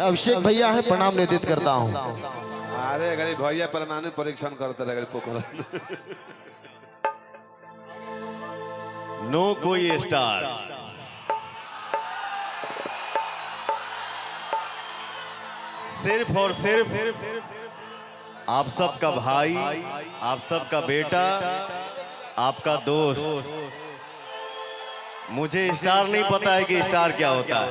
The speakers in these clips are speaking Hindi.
अभिषेक भैया है, प्रणाम निवेदित करता हूँ। अरे गरीब भैया परमाणु परीक्षण करते रहे पोखर। नो कोई स्टार, सिर्फ और सिर्फ आप सबका भाई, आप सबका बेटा, आपका दोस्त। मुझे स्टार नहीं पता है कि स्टार क्या होता है।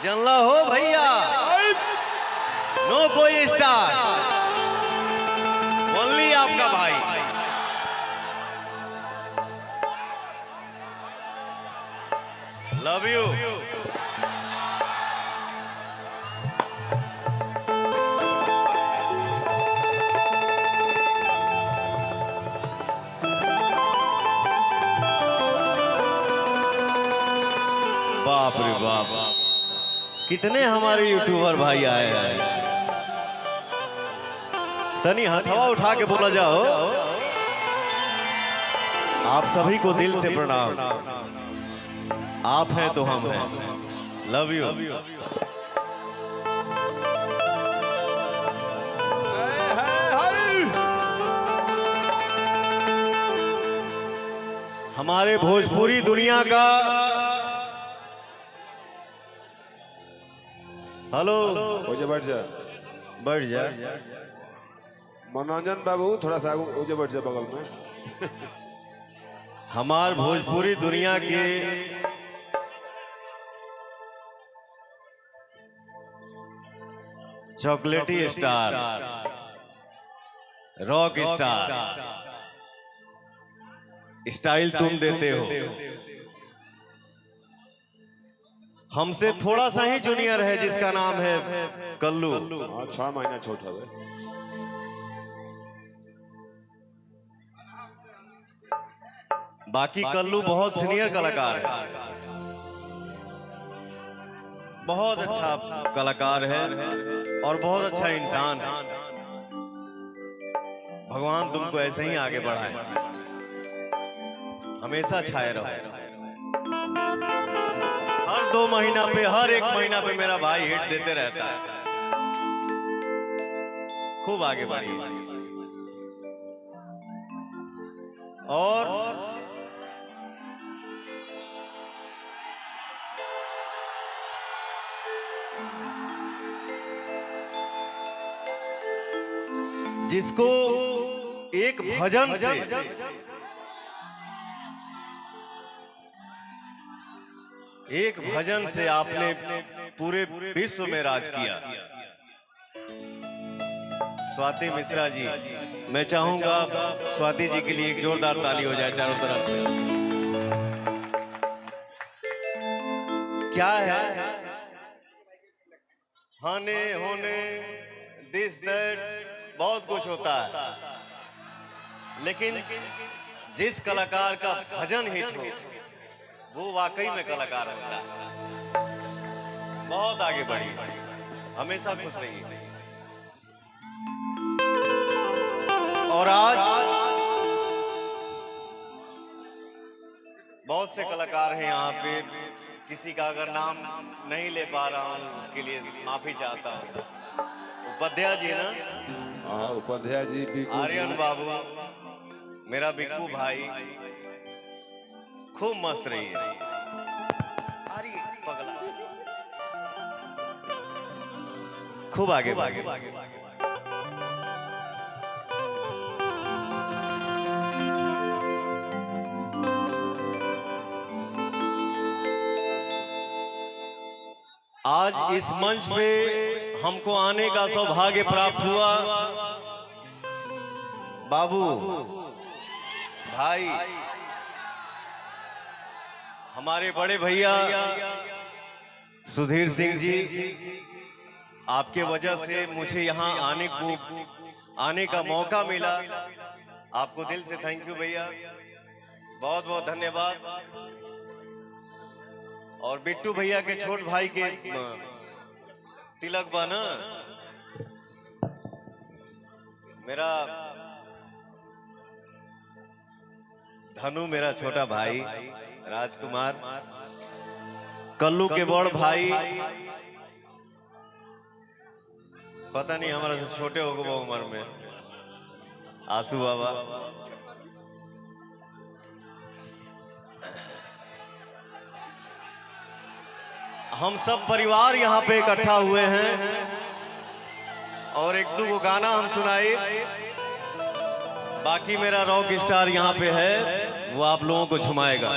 जानला हो भैया, नो कोई स्टार, ओनली आपका भाई। Love you. बाप रे बाप, कितने हमारे यूट्यूबर भाई आए हैं। तनी हथवा उठा के बोला जाओ, आप सभी को दिल से प्रणाम। आप हैं तो हम हैं। Love you. हमारे भोजपुरी दुनिया का हेलो, बैठ जा, बढ़ जा। मनोरंजन बाबू थोड़ा सा आगे बैठ जा बगल में। हमार भोजपुरी दुनिया के चॉकलेटी स्टार, रॉक स्टार, स्टाइल तुम देते हो। हमसे थोड़ा सा ही जूनियर है जिसका नाम है कल्लू। 6 महीना छोटा है। बाकी कल्लू बहुत सीनियर कलाकार है, बहुत अच्छा कलाकार है और बहुत अच्छा इंसान है। भगवान तुमको ऐसे ही आगे बढ़ाए, हमेशा छाए रहो। हर 2 महीना पे, हर 1 महीना पे मेरा भाई हिट देते रहता है। खूब आगे बढ़िए। और जिसको एक भजन से आपने पूरे विश्व में राज किया। स्वाति मिश्रा जी, मैं चाहूंगा स्वाति जी के लिए एक जोरदार ताली हो जाए चारों तरफ से। क्या है हाने होने दिस दैट, बहुत कुछ होता है, लेकिन जिस कलाकार का भजन हिट हो वो वाकई में कलाकार होता है। बहुत आगे बढ़िए, हमेशा खुश रहिए। और आज बहुत से कलाकार हैं यहाँ पे, किसी का अगर नाम नहीं ले पा रहा हूँ उसके लिए माफी चाहता हूँ। उपाध्याय जी ना, उपाध्याय जी, आर्यन बाबू, मेरा बिक्कू भाई, खूब मस्त रही है। पगला खूब आगे भागे। आज इस मंच पे हमको आने का सौभाग्य प्राप्त हुआ। बाबू भाई, हमारे बड़े भैया सुधीर सिंह जी, आपके वजह से मुझे यहाँ आने का मौका मिला। आपको दिल से थैंक यू भैया, बहुत बहुत धन्यवाद। और बिट्टू भैया के छोट भाई के तिलक बना, मेरा धनु मेरा छोटा भाई, राजकुमार, कल्लू के बड़ भाई, पता नहीं हमारा से छोटे हो गए उम्र में, आंसू बाबा, हम सब परिवार यहाँ पे इकट्ठा हुए हैं और एक दो गाना हम सुनाए। बाकी मेरा रॉक स्टार यहाँ पे है, वो आप लोगों को झुमाएगा।